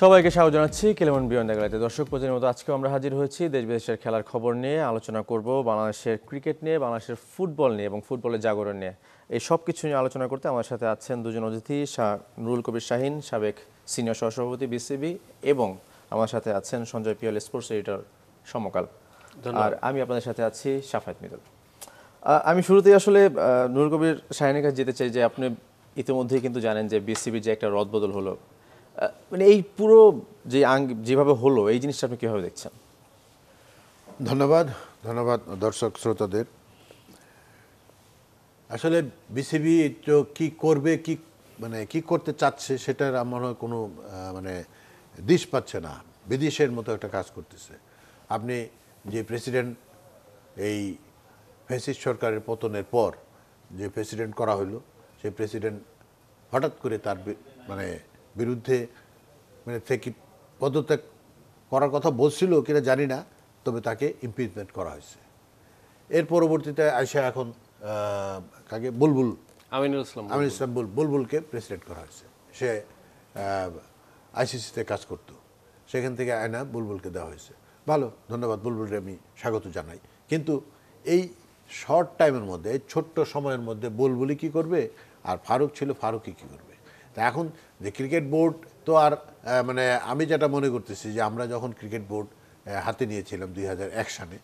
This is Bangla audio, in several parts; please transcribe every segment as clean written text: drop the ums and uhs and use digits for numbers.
সবাইকে স্বাগত জানাচ্ছি কেলেমন বিয়ন্ড এগালাতে। দর্শক প্রতিদিনের মতো আজকেও আমরা হাজির হয়েছি দেশ বিদেশের খেলার খবর নিয়ে আলোচনা করব, বাংলাদেশের ক্রিকেট নিয়ে, বাংলাদেশের ফুটবল নিয়ে এবং ফুটবলের জাগরণ নিয়ে। এই সব কিছু নিয়ে আলোচনা করতে আমার সাথে আছেন দুজন অতিথি, নুরুল কবির শাহিন, সাবেক সিনিয়র সহসভাপতি বিসিবি, এবং আমার সাথে আছেন সঞ্জয় পিয়াল, স্পোর্টস এডিটর সমকাল। আর আমি আপনাদের সাথে আছি শাফায়েত মিদুল। আমি শুরুতেই আসলে নুরুল কবির শাহিনের কাছে যেতে চাই যে আপনি ইতিমধ্যেই কিন্তু জানেন যে বিসিবির যে একটা রদবদল হলো, মানে এই পুরো যেভাবে হলো এই জিনিসটা আপনি কীভাবে দেখছেন? ধন্যবাদ দর্শক শ্রোতাদের। আসলে বিসিবি তো কি করবে, কি করতে চাচ্ছে সেটার আমার কোনো দিশ পাচ্ছে না। বিদেশের মতো একটা কাজ করতেছে। আপনি যে প্রেসিডেন্ট, এই ফ্যাসিস্ট সরকারের পতনের পর যে প্রেসিডেন্ট করা হলো, সেই প্রেসিডেন্ট হঠাৎ করে তার বিরুদ্ধে থেকে পদত্যাগ করার কথা বলছিল কিনা জানি না, তবে তাকে ইমপিচমেন্ট করা হয়েছে। এর পরবর্তীতে আয়সা এখন কাকে আমিনুল ইসলাম বুলবুলকে প্রেসিডেন্ট করা হয়েছে। সে আইসিসিতে কাজ করত, সেখান থেকে আয়না বুলবুলকে দেওয়া হয়েছে। ভালো, ধন্যবাদ, বুলবুলকে আমি স্বাগত জানাই। কিন্তু এই শর্ট টাইমের মধ্যে, এই ছোট্ট সময়ের মধ্যে বুলবুলি কি করবে, আর ফারুক ছিল, ফারুকই কী করবে? তা এখন যে ক্রিকেট বোর্ড তো আর আমি যেটা মনে করতেছি যে আমরা যখন ক্রিকেট বোর্ড হাতে নিয়েছিলাম 2001 সালে,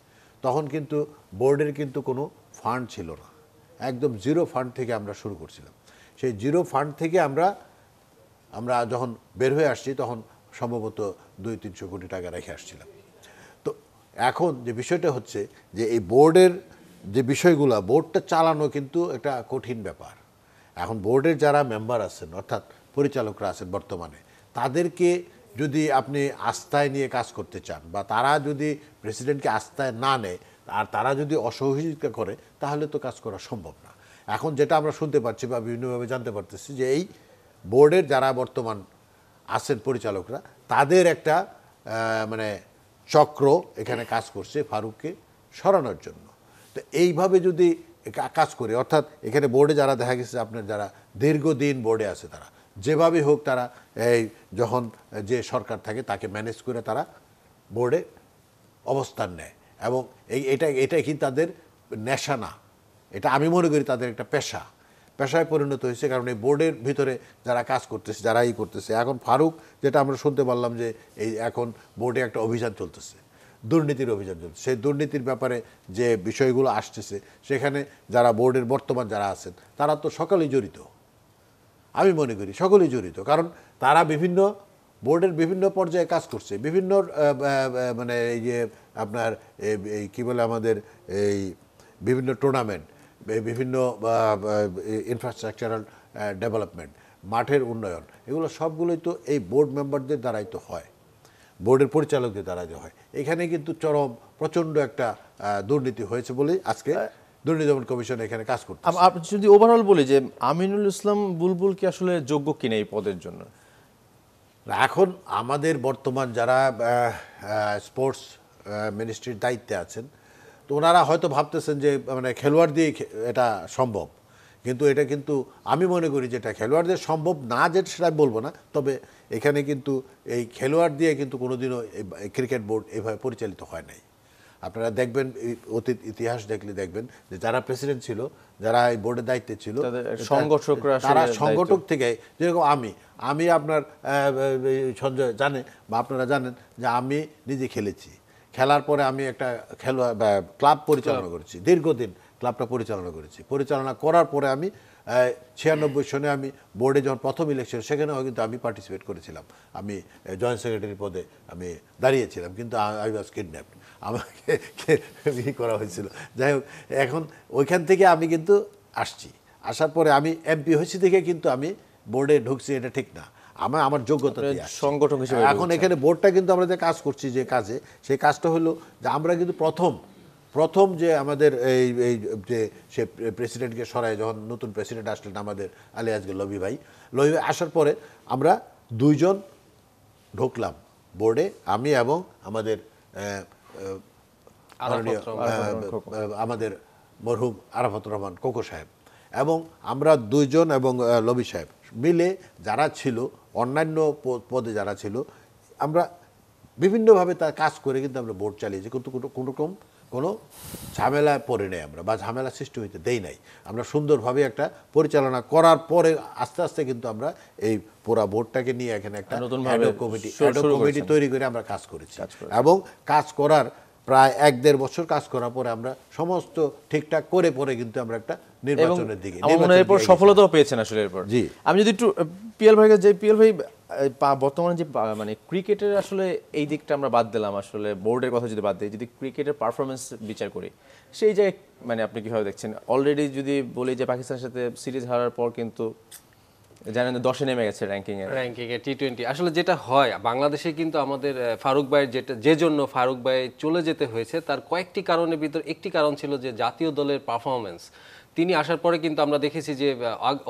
তখন কিন্তু বোর্ডের কিন্তু কোনো ফান্ড ছিল না, একদম জিরো ফান্ড থেকে আমরা শুরু করছিলাম। সেই জিরো ফান্ড থেকে আমরা যখন বের হয়ে আসছি তখন সম্ভবত 200-300 কোটি টাকা রেখে আসছিলাম। তো এখন যে বিষয়টা হচ্ছে যে এই বোর্ডের যে বিষয়গুলো, বোর্ডটা চালানো কিন্তু একটা কঠিন ব্যাপার। এখন বোর্ডের যারা মেম্বার আছেন, অর্থাৎ পরিচালকরা আছেন বর্তমানে, তাদেরকে যদি আপনি আস্থায় নিয়ে কাজ করতে চান, বা তারা যদি প্রেসিডেন্টকে আস্থায় না নেয় আর তারা যদি অসহযোগিতা করে, তাহলে তো কাজ করা সম্ভব না। এখন যেটা আমরা শুনতে পাচ্ছি বা বিভিন্নভাবে জানতে পারতেছি যে এই বোর্ডের যারা বর্তমান আছেন পরিচালকরা, তাদের একটা চক্র এখানে কাজ করছে ফারুককে সরানোর জন্য। তো এইভাবে যদি কাজ করে, অর্থাৎ এখানে বোর্ডে যারা দেখা গেছে আপনার যারা দীর্ঘদিন বোর্ডে আছে, তারা যেভাবে হোক তারা এই যখন যে সরকার থাকে তাকে ম্যানেজ করে তারা বোর্ডে অবস্থান নেয়, এবং এটা কি তাদের নেশা না, এটা আমি মনে করি তাদের একটা পেশায় পরিণত হয়েছে। কারণ এই বোর্ডের ভিতরে যারা কাজ করতেছে, যারা করতেছে, এখন ফারুক, যেটা আমরা শুনতে পারলাম যে এই এখন বোর্ডে একটা অভিযান চলতেছে, দুর্নীতির অভিযান চলছে। সেই দুর্নীতির ব্যাপারে যে বিষয়গুলো আসতেছে, সেখানে যারা বোর্ডের বর্তমান যারা আছেন তারা তো সকলেই জড়িত, আমি মনে করি সকলেই জড়িত। কারণ তারা বিভিন্ন বোর্ডের বিভিন্ন পর্যায়ে কাজ করছে, বিভিন্ন এই যে আপনার এই কী বলে আমাদের এই বিভিন্ন টুর্নামেন্ট, বিভিন্ন ইনফ্রাস্ট্রাকচারাল ডেভেলপমেন্ট, মাঠের উন্নয়ন, এগুলো সবগুলোই তো এই বোর্ড মেম্বারদের দ্বারাই তো হয়, বোর্ডের পরিচালকদের দ্বারা যে হয়। এখানে কিন্তু প্রচণ্ড একটা দুর্নীতি হয়েছে বলেই আজকে দুর্নীতি দমন কমিশন এখানে কাজ করছে। আপনি যদি ওভারঅল বলি যে আমিনুল ইসলাম বুলবুল কি আসলে যোগ্য কিনা এই পদের জন্য? এখন আমাদের বর্তমান যারা স্পোর্টস মিনিস্ট্রির দায়িত্বে আছেন, তো ওনারা হয়তো ভাবতেছেন যে খেলোয়াড় দিয়ে এটা সম্ভব, কিন্তু এটা কিন্তু আমি মনে করি যেটা খেলোয়াড়দের সম্ভব না, যেটা সেটা বলবো না, তবে এখানে কিন্তু এই খেলোয়াড় দিয়ে কিন্তু কোনোদিনও ক্রিকেট বোর্ড এভাবে পরিচালিত হয় নাই। আপনারা দেখবেন অতীত ইতিহাস দেখলে দেখবেন যে যারা প্রেসিডেন্ট ছিল, যারা এই বোর্ডের দায়িত্বে ছিল, তারা সংগঠক থেকে, যেরকম আমি আপনার সঞ্জয় জানে বা আপনারা জানেন যে আমি নিজে খেলেছি, খেলার পরে আমি একটা ক্লাব পরিচালনা করেছি, দীর্ঘদিন ক্লাবটা পরিচালনা করার পরে আমি 96 সনে আমি বোর্ডে যখন প্রথম ইলেকশন, সেখানেও কিন্তু আমি পার্টিসিপেট করেছিলাম, আমি জয়েন্ট সেক্রেটারি পদে আমি দাঁড়িয়েছিলাম, কিন্তু আই ওয়াজ কিডন্যাপড, আমাকে করা হয়েছিল। যাই হোক, এখন ওইখান থেকে আমি কিন্তু আসার পরে আমি এমপি হয়েছি দেখে কিন্তু আমি বোর্ডে ঢুকছি, এটা ঠিক না, আমার যোগ্যতা সংগঠক হিসেবে। এখন এখানে বোর্ডটা কিন্তু আমরা যে কাজ করছি, যে কাজে, সেই কাজটা হলো যে আমরা কিন্তু প্রথম যে আমাদের এই যে সে প্রেসিডেন্টকে সরায়, যখন নতুন প্রেসিডেন্ট আসলেন আমাদের আলী আজগর লবি ভাই আসার পরে আমরা 2 জন ঢুকলাম বোর্ডে, আমি এবং আমাদের আমাদের মরহুম আরাফাতুর রহমান কোকো সাহেব, এবং আমরা 2 জন এবং লবি সাহেব মিলে যারা ছিল, অন্যান্য পদে যারা ছিল, আমরা বিভিন্নভাবে তার কাজ করে কিন্তু আমরা বোর্ড চালিয়েছি, কিন্তু কোনো রকম কোনো ঝামেলায় পড়ে নেই আমরা, বা ঝামেলা সৃষ্টি হইতে দেই নাই। আমরা সুন্দরভাবে একটা পরিচালনা করার পরে আস্তে আস্তে কিন্তু আমরা এই পুরা বোর্ডটাকে নিয়ে এখানে একটা নতুনভাবে কমিটি তৈরি করে আমরা কাজ করেছি, এবং কাজ করার প্রায় 1-1.5 বছর কাজ করার পরে আমরা সমস্ত ঠিকঠাক করে পরে কিন্তু আমরা একটা নির্বাচনের দিকে এরপর সফলতাও পেয়েছেন আসলে এরপর। জি, আমি যদি একটু পিএল ভাইকে যে পিএল ভাই বর্তমানে যে মানে ক্রিকেটের আসলে এই দিকটা আমরা বাদ দিলাম, আসলে বোর্ডের কথা যদি বাদ দিই, যদি ক্রিকেটের পারফরমেন্স বিচার করি সেই জায়গায় মানে আপনি কিভাবে দেখছেন? অলরেডি যদি বলি যে পাকিস্তানের সাথে সিরিজ হারার পর কিন্তু জানেন 10-এ নেমে গেছে র্যাঙ্কিং এ টি-20। আসলে যেটা হয় বাংলাদেশে কিন্তু আমাদের ফারুক ভাইয়ের যে জন্য ফারুক ভাই চলে যেতে হয়েছে তার কয়েকটি কারণের ভিতর একটি কারণ ছিল যে জাতীয় দলের পারফরমেন্স। তিনি আসার পরে কিন্তু আমরা দেখেছি যে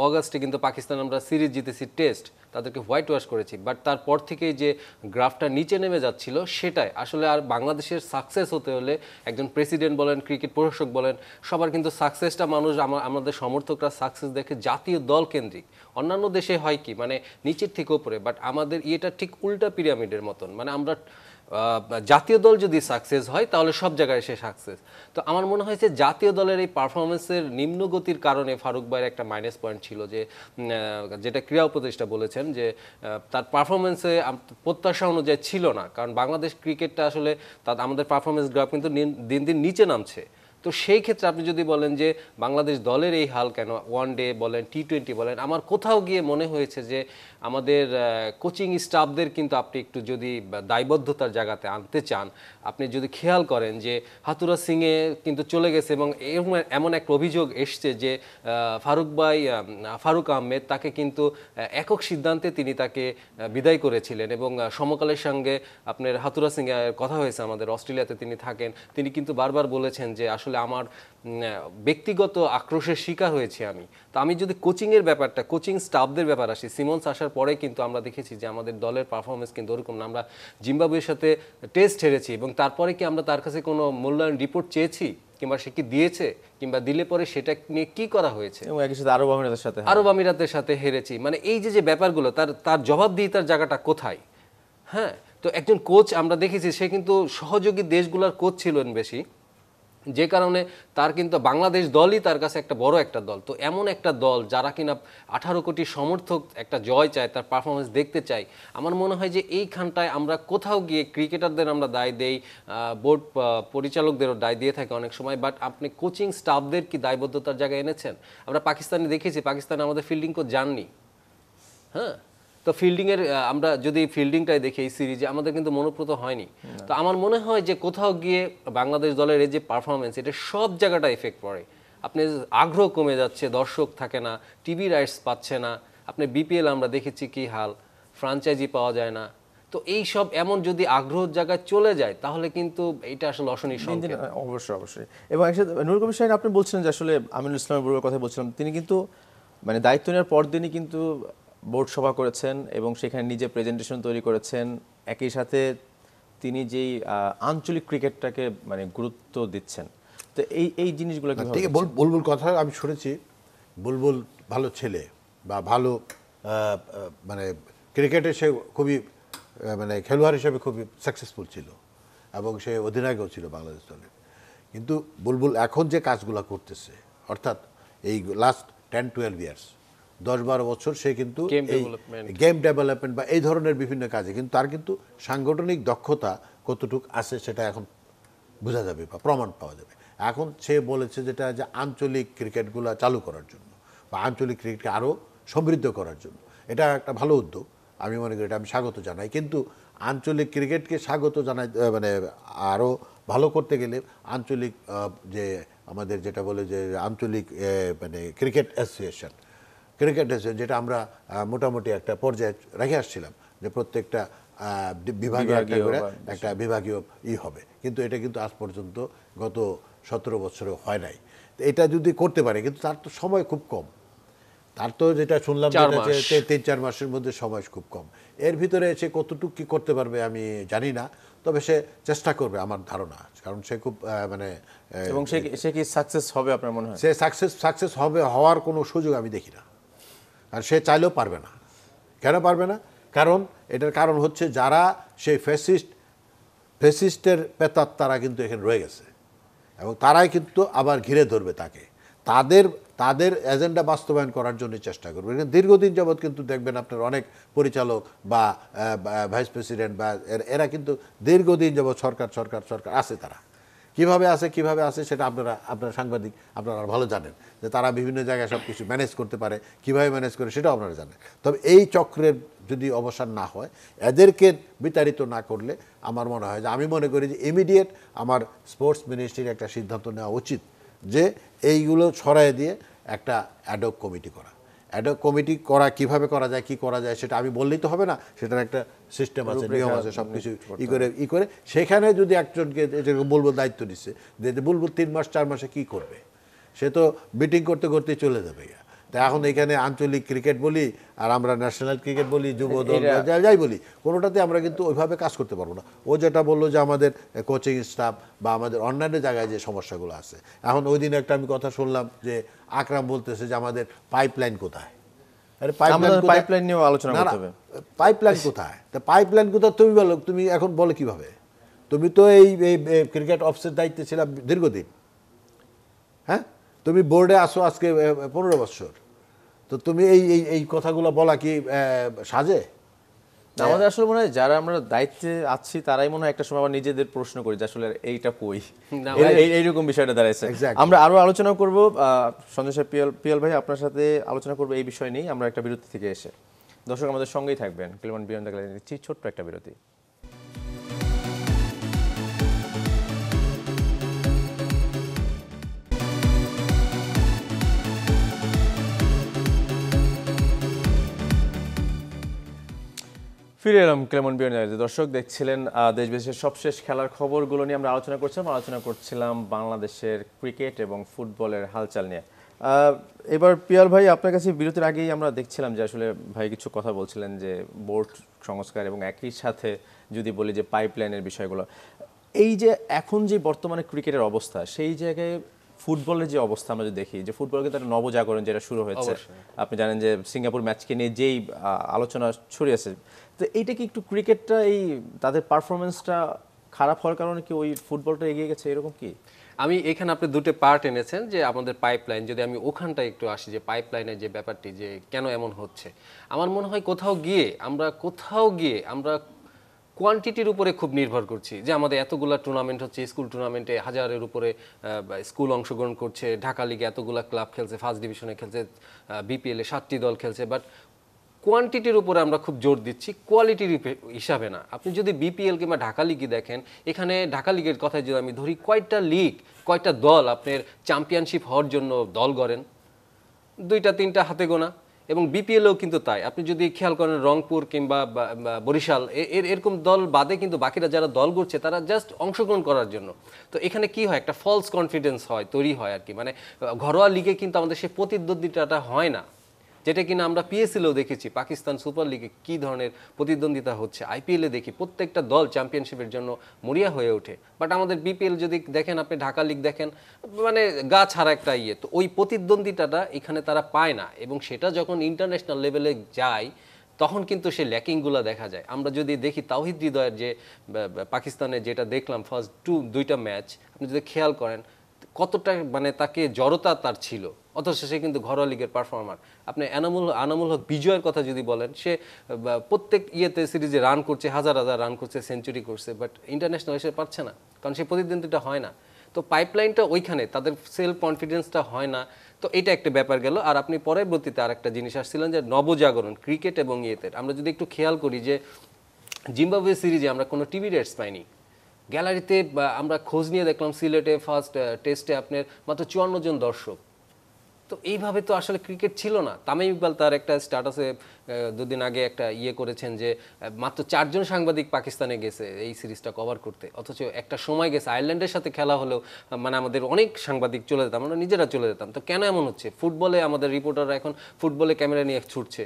অগাস্টে কিন্তু পাকিস্তান আমরা সিরিজ জিতেছি, টেস্ট তাদেরকে হোয়াইট ওয়াশ করেছি, বাট তারপর থেকেই যে গ্রাফটা নিচে নেমে যাচ্ছিল সেটাই আসলে। আর বাংলাদেশের সাকসেস হতে হলে একজন প্রেসিডেন্ট বলেন, ক্রিকেট প্রশাসক বলেন, সবার কিন্তু সাকসেসটা মানুষ আমাদের সমর্থকরা সাকসেস দেখে জাতীয় দল কেন্দ্রিক। অন্যান্য দেশে হয় কি মানে নিচের থেকে উপরে, বাট আমাদের ইয়েটা ঠিক উল্টা পিরামিডের মতন, মানে আমরা জাতীয় দল যদি সাকসেস হয় তাহলে সব জায়গায় সে সাকসেস। তো আমার মনে হয়েছে জাতীয় দলের এই পারফরমেন্সের নিম্নগতির কারণে ফারুক ভাইয়ের একটা মাইনাস পয়েন্ট ছিল, যে যেটা ক্রীড়া উপদেষ্টা বলেছেন যে তার পারফরমেন্সে প্রত্যাশা অনুযায়ী ছিল না, কারণ বাংলাদেশ ক্রিকেটটা আসলে আমাদের পারফরমেন্স গ্রাফ কিন্তু দিন দিন নিচে নামছে। তো সেই ক্ষেত্রে আপনি যদি বলেন যে বাংলাদেশ দলের এই হাল কেন, ওয়ানডে বলেন, টি-20 বলেন, আমার কোথাও গিয়ে মনে হয়েছে যে আমাদের কোচিং স্টাফদের কিন্তু আপনি একটু যদি দায়বদ্ধতার জায়গাতে আনতে চান, আপনি যদি খেয়াল করেন যে হাতুরা সিংয়ে কিন্তু চলে গেছে, এবং এমন একটা অভিযোগ এসছে যে ফারুক আহমেদ তাকে কিন্তু একক সিদ্ধান্তে তিনি তাকে বিদায় করেছিলেন, এবং সমকালের সঙ্গে আপনার হাতুরা সিং কথা হয়েছে আমাদের, অস্ট্রেলিয়াতে তিনি থাকেন, তিনি কিন্তু বারবার বলেছেন যে আসলে আমার ব্যক্তিগত আক্রোশের শিকার হয়েছি আমি। তো আমি যদি কোচিংয়ের ব্যাপারটা, কোচিং স্টাফদের ব্যাপার আসি, সিমন্স আসার পরে কিন্তু আমরা দেখেছি যে আমাদের দলের পারফরমেন্স কিন্তু ওরকম না। আমরা জিম্বাবুয়ের সাথে টেস্ট হেরেছি, এবং তারপরে কি আমরা তার কাছে কোনো মূল্যায়ন রিপোর্ট চেয়েছি, কিংবা সে কি দিয়েছে, কিংবা দিলে পরে সেটা নিয়ে কি করা হয়েছে? এবং একই সাথে আরব আমিরাতের সাথে হেরেছি, মানে এই যে ব্যাপারগুলো তার জবাবদিহিতার জায়গাটা কোথায়? হ্যাঁ, তো একজন কোচ আমরা দেখেছি সে কিন্তু সহযোগী দেশগুলোর কোচ ছিলেন বেশি, যে কারণে তার কিন্তু বাংলাদেশ দলই তার কাছে একটা বড় একটা দল। তো এমন একটা দল যারা কিনা 18 কোটি সমর্থক একটা জয় চায়, তার পারফরমেন্স দেখতে চাই, আমার মনে হয় যে এইখানটায় আমরা কোথাও গিয়ে ক্রিকেটারদের আমরা দায় দেই, বোর্ড পরিচালকদেরও দায় দিয়ে থাকে অনেক সময়, বাট আপনি কোচিং স্টাফদের কি দায়বদ্ধতার জায়গায় এনেছেন? আমরা পাকিস্তানে দেখেছি, পাকিস্তানে আমাদের ফিল্ডিং কোচ যাননি। হ্যাঁ, তো ফিল্ডিংয়ের আমরা যদি ফিল্ডিংটাই দেখি এই সিরিজে আমাদের কিন্তু মনোপ্রত হয়নি। তো আমার মনে হয় যে কোথাও গিয়ে বাংলাদেশ দলের এই যে পারফরমেন্স, এটা সব জায়গাটা এফেক্ট পড়ে। আপনি আগ্রহ কমে যাচ্ছে, দর্শক থাকে না, টিভি রাইটস পাচ্ছে না, আপনি বিপিএল আমরা দেখেছি কি হাল, ফ্রাঞ্চাইজি পাওয়া যায় না। তো এই সব এমন যদি আগ্রহের জায়গায় চলে যায় তাহলে কিন্তু এটা আসলে অশনি সংকেত। অবশ্যই। এবং একসাথে নূর কবির সাহেব আপনি বলছিলেন যে আসলে আমিনুল ইসলামের বড়ুর কথা বলছিলাম, তিনি কিন্তু মানে দায়িত্ব নেওয়ার পর দিনই কিন্তু বোর্ড সভা করেছেন এবং সেখানে নিজে প্রেজেন্টেশন তৈরি করেছেন। একই সাথে তিনি যেই আঞ্চলিক ক্রিকেটটাকে মানে গুরুত্ব দিচ্ছেন, তো এই জিনিসগুলো ঠিক বুলবুল কথা আমি শুনেছি। বুলবুল ভালো ছেলে, বা ভালো মানে ক্রিকেটে সে খুবই মানে খেলোয়াড় হিসেবে খুবই সাকসেসফুল ছিল, এবং সে অধিনায়কও ছিল বাংলাদেশ দলের। কিন্তু বুলবুল এখন যে কাজগুলো করতেছে, অর্থাৎ এই লাস্ট 10-12 ইয়ার্স, 10-12 বছর সে কিন্তু গেম ডেভেলপমেন্ট বা এই ধরনের বিভিন্ন কাজে কিন্তু তার কিন্তু সাংগঠনিক দক্ষতা কতটুকু আছে সেটা এখন বোঝা যাবে বা প্রমাণ পাওয়া যাবে। এখন সে বলেছে যেটা যে আঞ্চলিক ক্রিকেটগুলো চালু করার জন্য বা আঞ্চলিক ক্রিকেটকে আরও সমৃদ্ধ করার জন্য, এটা একটা ভালো উদ্যোগ, আমি মনে করি এটা আমি স্বাগত জানাই। কিন্তু আঞ্চলিক ক্রিকেটকে স্বাগত জানাই মানে আরও ভালো করতে গেলে আঞ্চলিক যে আমাদের যেটা বলে যে আঞ্চলিক মানে ক্রিকেট অ্যাসোসিয়েশন, যেটা আমরা মোটামুটি একটা পর্যায়ে রেখে আসছিলাম যে প্রত্যেকটা বিভাগীয় একটা বিভাগীয় হবে, কিন্তু এটা কিন্তু আজ পর্যন্ত গত 17 বছরে হয় নাই। এটা যদি করতে পারে, কিন্তু তার তো সময় খুব কম, তার তো যেটা শুনলাম 3-4 মাসের মধ্যে সময় খুব কম। এর ভিতরে সে কতটুকু কি করতে পারবে আমি জানি না, তবে সে চেষ্টা করবে আমার ধারণা, কারণ সে খুব মানে এবং সে কি সাকসেস হবে আপনার মনে হয়? সে সাকসেস হবে, হওয়ার কোনো সুযোগ আমি দেখি না। আর সে চাইলেও পারবে না। কেন পারবে না? কারণ এটার কারণ হচ্ছে যারা সেই ফ্যাসিস্টের পেতার তারা কিন্তু এখানে রয়ে গেছে এবং তারাই কিন্তু আবার ঘিরে ধরবে তাকে, তাদের এজেন্ডা বাস্তবায়ন করার জন্য চেষ্টা করবে। দীর্ঘদিন যাবৎ কিন্তু দেখবেন আপনার অনেক পরিচালক বা ভাইস প্রেসিডেন্ট বা এরা কিন্তু দীর্ঘদিন যাবৎ সরকার আছে। তারা কিভাবে আছে সেটা আপনারা সাংবাদিক আপনারা ভালো জানেন যে তারা বিভিন্ন জায়গায় সব কিছু ম্যানেজ করতে পারে, কিভাবে ম্যানেজ করে সেটাও আপনারা জানেন। তবে এই চক্রের যদি অবসান না হয়, এদেরকে বিতাড়িত না করলে আমার মনে হয় যে, আমি মনে করি যে ইমিডিয়েট আমার স্পোর্টস মিনিস্ট্রির একটা সিদ্ধান্ত নেওয়া উচিত যে এইগুলো ছড়াই দিয়ে একটা অ্যাডহক কমিটি করা। অ্যাডহক কমিটি করা কিভাবে করা যায়, কি করা যায় সেটা আমি বললেই তো হবে না, সেটার একটা সিস্টেম আছে, নিয়ম আছে, সব কিছু ই করে সেখানে যদি একজনকে বলবো দায়িত্ব দিচ্ছে যে বুলবুল 3 মাস 4 মাসে কি করবে, সে তো মিটিং করতে করতে চলে যাবে। তা এখন এখানে আঞ্চলিক ক্রিকেট বলি আর আমরা ন্যাশনাল ক্রিকেট বলি, যুব দল যাই বলি, কোনোটাতে আমরা কিন্তু ওইভাবে কাজ করতে পারবো না। ও যেটা বললো যে আমাদের কোচিং স্টাফ বা আমাদের অন্যান্য জায়গায় যে সমস্যাগুলো আছে, এখন ওই দিন একটা আমি কথা শুনলাম যে আকরাম বলতেছে যে আমাদের পাইপলাইন কোথায়। আরে পাইপলাইন নিয়েও আলোচনা করতে হবে। পাইপলাইন কোথায়? তা পাইপলাইন কোথায় তুমি বলো, তুমি এখন বলো কিভাবে? তুমি তো এই ক্রিকেট অফিসের দায়িত্বে ছিলাম দীর্ঘদিন, হ্যাঁ, তুমি বোর্ডে আসো আজকে 15 বছর, তো তুমি এই কথাগুলো বলা কি সাজে? আমাদের আসলে মনে হয় যারা আমরা দায়িত্বে আছি তারাই মনে হয় একটা সময় আবার নিজেদের প্রশ্ন করি যে আসলে এইটা কই, এইরকম বিষয়টা দাঁড়াইছে। আমরা আরো আলোচনা করব সঞ্জয় সাহেব, পিয়াল ভাই আপনার সাথে আলোচনা করবো এই বিষয় নিয়ে আমরা একটা বিরতি থেকে এসে। দর্শক আমাদের সঙ্গেই থাকবেন, ক্লিমান বিয়ন্ড দ্য গ্যালারি নিচ্ছি ছোট্ট একটা বিরতি। ফিরে এলাম ক্লেমন বিয়ন্ড। দর্শক দেখছিলেন দেশ বিদেশের সবশেষ খেলার খবরগুলো নিয়ে আমরা আলোচনা করছিলাম বাংলাদেশের ক্রিকেট এবং ফুটবলের হালচাল নিয়ে। এবার পিয়াল ভাই আপনার কাছে বিরতির আগেই আমরা দেখছিলাম যে আসলে ভাই কিছু কথা বলছিলেন যে বোর্ড সংস্কার এবং একই সাথে যদি বলি যে পাইপলাইনের বিষয়গুলো, এই যে এখন যে বর্তমানে ক্রিকেটের অবস্থা, সেই জায়গায় ফুটবলের যে অবস্থা আমরা যদি দেখি যে ফুটবল কিন্তু একটা নবজাগরণ যেটা শুরু হয়েছে, আপনি জানেন যে সিঙ্গাপুর ম্যাচকে নিয়ে যেই আলোচনা ছড়িয়েছে, তো এইটা কি একটু ক্রিকেটটা এই তাদের পারফরমেন্সটা খারাপ হওয়ার কারণে কি ওই ফুটবলটা এগিয়ে গেছে, এরকম কি? আমি এখানে আপনি দুটো পার্ট এনেছেন যে আমাদের পাইপলাইন, যদি আমি ওখানটা একটু আসি যে পাইপলাইনের যে ব্যাপারটি যে কেন এমন হচ্ছে, আমার মনে হয় কোথাও গিয়ে আমরা কোয়ান্টিটির উপরে খুব নির্ভর করছি। যে আমাদের এতগুলা টুর্নামেন্ট হচ্ছে, স্কুল টুর্নামেন্টে 1000-এর উপরে স্কুল অংশগ্রহণ করছে, ঢাকা লিগে এতগুলা ক্লাব খেলছে, ফার্স্ট ডিভিশনে খেলছে, বিপিএলে 7টি দল খেলছে, বাট কোয়ান্টিটির উপরে আমরা খুব জোর দিচ্ছি, কোয়ালিটির হিসাবে না। আপনি যদি বিপিএল কিংবা ঢাকা লিগই দেখেন, এখানে ঢাকা লিগের কথায় যদি আমি ধরি, কয়টা দল আপনার চ্যাম্পিয়নশিপ হওয়ার জন্য দল গড়েন, 2-3টা হাতে গোনা। এবং বিপিএলও কিন্তু তাই। আপনি যদি খেয়াল করেন রংপুর কিংবা বরিশাল এরকম দল বাদে কিন্তু বাকিরা যারা দল করছে তারা জাস্ট অংশগ্রহণ করার জন্য। তো এখানে কি হয়, একটা ফলস কনফিডেন্স তৈরি হয় আর কি। মানে ঘরোয়া লিগে কিন্তু আমাদের সেই প্রতিদ্বন্দ্বিতাটা হয় না, যেটা কিনা আমরা পিএসএলেও দেখেছি, পাকিস্তান সুপার লিগে কি ধরনের প্রতিদ্বন্দ্বিতা হচ্ছে। আইপিএলে দেখি প্রত্যেকটা দল চ্যাম্পিয়নশিপের জন্য মরিয়া হয়ে ওঠে, বাট আমাদের বিপিএল যদি দেখেন, আপনি ঢাকা লিগ দেখেন, মানে গা ছাড়া একটা ইয়ে। তো ওই প্রতিদ্বন্দ্বিতাটা এখানে তারা পায় না, এবং সেটা যখন ইন্টারন্যাশনাল লেভেলে যায় তখন কিন্তু সেই ল্যাকিংগুলো দেখা যায়। আমরা যদি দেখি তাওহিদ হৃদয়ের যে পাকিস্তানে যেটা দেখলাম ফার্স্ট 2টা ম্যাচ, আপনি যদি খেয়াল করেন কতটা মানে তাকে জড়তা তার ছিল, অথচ সে কিন্তু ঘরোয়া লিগের পারফর্মার। আপনি আনামুল হক বিজয়ের কথা যদি বলেন, সে প্রত্যেক সিরিজে রান করছে, হাজার রান করছে, সেঞ্চুরি করছে, বাট ইন্টারন্যাশনাল এসে পারছে না, কারণ সেই প্রতিদ্বন্দ্বিতা হয় না। তো পাইপলাইনটা ওইখানে, তাদের সেলফ কনফিডেন্সটা হয় না। তো এটা একটা ব্যাপার গেল। আর আপনি পরবর্তীতে আর একটা জিনিস আসছিলেন যে নবজাগরণ ক্রিকেট এবং আমরা যদি একটু খেয়াল করি যে জিম্বাবুয়ে সিরিজে আমরা কোনো টিভি রেটস পাইনি। গ্যালারিতে আমরা খোঁজ নিয়ে দেখলাম সিলেটে ফার্স্ট টেস্টে আপনার মাত্র 54 জন দর্শক। তো এইভাবে তো আসলে ক্রিকেট ছিল না। তামিম ইকবাল তার একটা স্ট্যাটাসে 2 দিন আগে একটা করেছেন যে মাত্র 4 জন সাংবাদিক পাকিস্তানে গেছে এই সিরিজটা কভার করতে, অথচ একটা সময় গেছে আয়ারল্যান্ডের সাথে খেলা হলেও মানে আমাদের অনেক সাংবাদিক চলে যেতাম, আমরা নিজেরা চলে যেতাম। তো কেন এমন হচ্ছে? ফুটবলে আমাদের রিপোর্টাররা এখন ফুটবলে ক্যামেরা নিয়ে ছুটছে,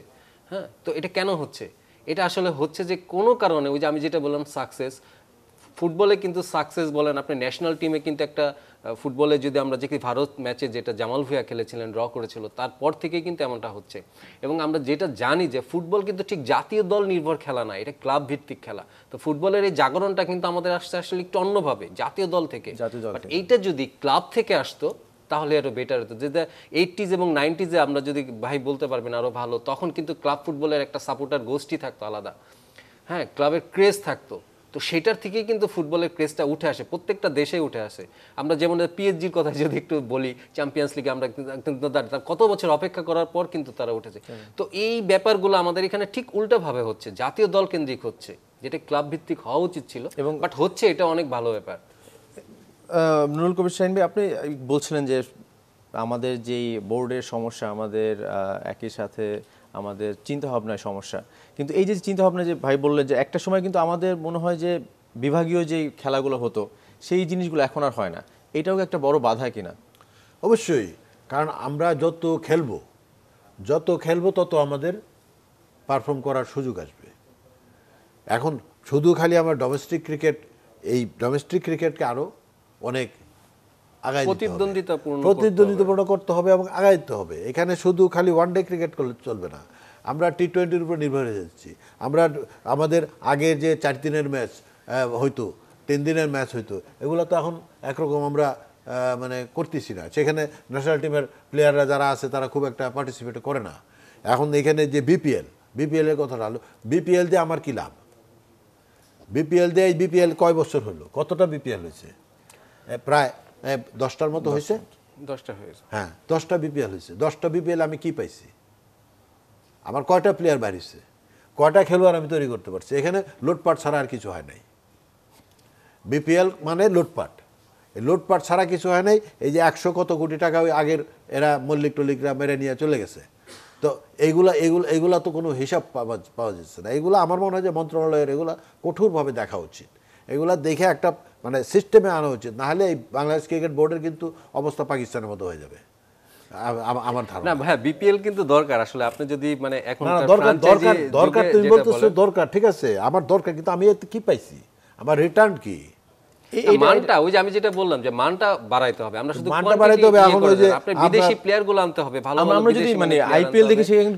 হ্যাঁ। তো এটা কেন হচ্ছে? এটা আসলে হচ্ছে যে কোনো কারণে, ওই যে আমি যেটা বললাম সাকসেস, ফুটবলে কিন্তু সাকসেস বলেন, আপনি ন্যাশনাল টিমে কিন্তু একটা ফুটবলে যদি আমরা দেখি ভারত ম্যাচে যেটা জামাল ভুঁইয়া খেলেছিলেন, ড্র করেছিল, তারপর থেকে কিন্তু এমনটা হচ্ছে। এবং আমরা যেটা জানি যে ফুটবল কিন্তু ঠিক জাতীয় দল নির্ভর খেলা না, এটা ক্লাব ভিত্তিক খেলা। তো ফুটবলের এই জাগরণটা কিন্তু আমাদের আসছে আসলে একটু অন্যভাবে, জাতীয় দল থেকে। জাতীয় দল বাট এইটা যদি ক্লাব থেকে আসতো তাহলে আরো বেটার হতো। যেটা 80s এবং 90s আমরা যদি ভাই বলতে পারবেন আরো ভালো, তখন কিন্তু ক্লাব ফুটবলের একটা সাপোর্টার গোষ্ঠী থাকতো আলাদা, হ্যাঁ, ক্লাবের ক্রেজ থাকতো। তো সেটার থেকেই কিন্তু ফুটবলের ক্রেজটা উঠে আসে, প্রত্যেকটা দেশে উঠে আসে। আমরা যেমন পিএসজির কথা যদি একটু বলি, চ্যাম্পিয়ন্স লিগে আমরা তার কত বছর অপেক্ষা করার পর কিন্তু তারা উঠেছে। তো এই ব্যাপারগুলো আমাদের এখানে ঠিক উল্টাভাবে হচ্ছে, জাতীয় দল কেন্দ্রিক হচ্ছে, যেটা ক্লাব ভিত্তিক হওয়া উচিত ছিল, এবং বাট হচ্ছে, এটা অনেক ভালো ব্যাপার। নুরুল কবির শাহীন ভাই, আপনি বলছিলেন যে আমাদের যেই বোর্ডের সমস্যা, আমাদের একই সাথে আমাদের চিন্তাভাবনায় সমস্যা, কিন্তু এই যে চিন্তাভাবনা যে ভাই বললেন যে একটা সময় কিন্তু আমাদের মনে হয় যে বিভাগীয় যেই খেলাগুলো হতো সেই জিনিসগুলো এখন আর হয় না, এটাও একটা বড় বাধা কিনা? অবশ্যই, কারণ আমরা যত খেলবো তত আমাদের পারফর্ম করার সুযোগ আসবে। এখন শুধু খালি আমার ডোমেস্টিক ক্রিকেটকে আরো অনেক আগায় প্রতিদ্বন্দ্বিতাপূর্ণ করতে হবে এবং আগাইতে হবে। এখানে শুধু খালি ওয়ানডে ক্রিকেট করলে চলবে না, আমরা টি-20-র উপর নির্ভর হয়ে যাচ্ছি। আমাদের আগের যে 4 দিনের ম্যাচ হয়তো 3 দিনের ম্যাচ হইতো, এগুলো তো এখন একরকম আমরা মানে করতেছি না। সেখানে ন্যাশনাল টিমের প্লেয়াররা যারা আছে তারা খুব একটা পার্টিসিপেট করে না। এখন এখানে যে বিপিএল এর কথাটা হলো, বিপিএল দিয়ে আমার কি লাভ? বিপিএল কয় বছর হলো, কতটা বিপিএল হয়েছে? প্রায় 10টার মতো হয়েছে। 10টা হয়েছে, হ্যাঁ, 10টা বিপিএল হয়েছে। 10টা বিপিএল আমি কি পাইছি? আমার কয়টা প্লেয়ার বাড়িছে, কয়টা খেলোয়াড় আমি তৈরি করতে পারছি? এখানে লুটপাট ছাড়া আর কিছু হয় নাই। বিপিএল মানে লুটপাট, এই লুটপাট ছাড়া কিছু হয় নাই। এই যে 100 কত কোটি টাকা ওই আগের এরা মল্লিকরা মেরে নিয়ে চলে গেছে, তো এইগুলা তো কোনো হিসাব পাওয়া যাচ্ছে না। এগুলো আমার মনে হয় যে মন্ত্রণালয়ের এগুলা কঠোরভাবে দেখা উচিত, এগুলা দেখে একটা মানে সিস্টেমে আনা উচিত। না হলে এই বাংলাদেশ ক্রিকেট বোর্ডের কিন্তু অবস্থা পাকিস্তানের মতো হয়ে যাবে আমার ধারণা। না ভাই, বিপিএল কিন্তু দরকার আসলে। আপনি যদি মানে এখন দরকার তুমি বলতেছো দরকার, ঠিক আছে, আমার দরকার, কিন্তু আমি এতে কি পাইছি? আমার রিটার্ন কি? মানটা, ওই যে আমি যেটা বললাম যে মানটা বাড়াইতে হবে। আমরা শুধু মানটা বাড়াইতে হবে। এখন ওই যে আপনি বিদেশি প্লেয়ার গুলো আনতে হবে, ভালো ভালো। আমরা যদি মানে আইপিএল দেখি, সেখানে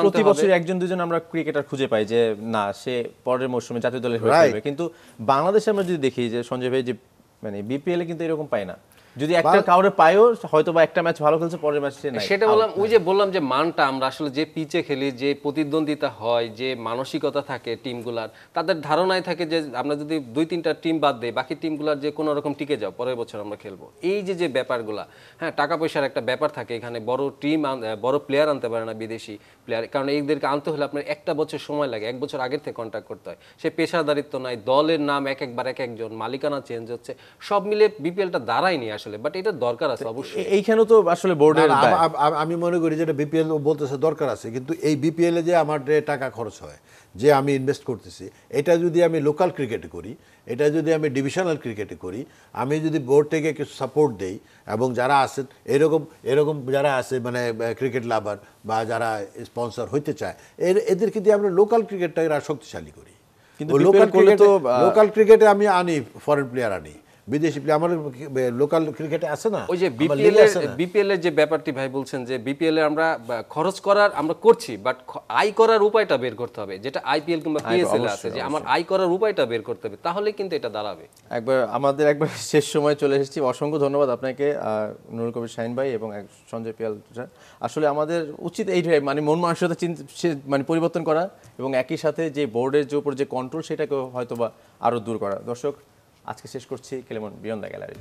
প্রতি বছর একজন দুজন আমরা ক্রিকেটার খুঁজে পাই যে না, সে পরের মৌসুমে জাতীয় দলের হয়ে খেলবে। কিন্তু বাংলাদেশে আমরা যদি দেখি যে সঞ্জয় ভাই, যে মানে বিপিএল এ কিন্তু এরকম পাই না। যদি একটা কাউরে পায়ও, হয়তো বা একটা ম্যাচ ভালো খেলছে, পরের ম্যাচে নাই। সেটা বললাম, ওই যে বললাম যে মানটা, আমরা আসলে যে পিচে খেলি, যে প্রতিদ্বন্দ্বিতা হয়, যে মানসিকতা থাকে টিমগুলার, তাদের ধারণায় থাকে যে আমরা যদি 2-3টা টিম বাদ দেই, বাকি টিমগুলার যে কোনো রকম টিকে যাও, পরের বছর আমরা খেলবো। এই যে ব্যাপারগুলা, হ্যাঁ, টাকা পয়সার একটা ব্যাপার থাকে এখানে। বড় প্লেয়ার আনতে পারে না বিদেশি প্লেয়ার, কারণ এইদেরকে আনতে হলে আপনার একটা বছর সময় লাগে, 1 বছর আগের থেকে কন্ট্যাক্ট করতে হয়। সে পেশাদারিত্ব নাই, দলের নাম একবার একজন, মালিকানা চেঞ্জ হচ্ছে, সব মিলে বিপিএলটা দাঁড়ায়নি আসলে। বাট এটা দরকার আছে অবশ্যই। এইখানে তো আসলে বোর্ডের, আমি মনে করি যেটা বিপিএল বলতেছে দরকার আছে, কিন্তু এই বিপিএল এ যে আমার যে টাকা খরচ হয়, যে আমি ইনভেস্ট করতেছি, এটা যদি আমি লোকাল ক্রিকেটে করি, এটা যদি আমি ডিভিশনাল ক্রিকেটে করি, আমি যদি বোর্ড থেকে কিছু সাপোর্ট দেই, এবং যারা আছেন এরকম যারা আছে মানে ক্রিকেট লাভার বা যারা স্পন্সর হইতে চায়, এদেরকে দিয়ে আমরা লোকাল ক্রিকেটটাকে শক্তিশালী করি। কিন্তু লোকাল ক্রিকেটে আমি আনি ফরেন প্লেয়ার, আনি বিদেশি প্লেয়ার, আমার লোকাল ক্রিকেটে আছে না। ওই যে বিপিএল এর যে ব্যাপারটি ভাই বলছেন, যে বিপিএল এ আমরা খরচ করার আমরা করছি, বাট আয় করার উপায়টা বের করতে হবে, যেটা আইপিএল কিংবা পিএসএল এ আছে, যে আমার আয় করার উপায়টা বের করতে হবে, তাহলে কিন্তু এটা দাঁড়াবে। আমাদের একবার শেষ সময় চলে এসেছি। অসংখ্য ধন্যবাদ আপনাকে নুরুল কবির শাহীন ভাই এবং সঞ্জয় পিয়াল। আসলে আমাদের উচিত এইটাই, মানে মন মানসিকতা মানে পরিবর্তন করা, এবং একই সাথে যে বোর্ডের যে উপর যে কন্ট্রোল, সেটাকে হয়তোবা আরো দূর করা। দর্শক, আজকে শেষ করছি কেলেমন বিয়ন্ড দ্য গ্যালারি।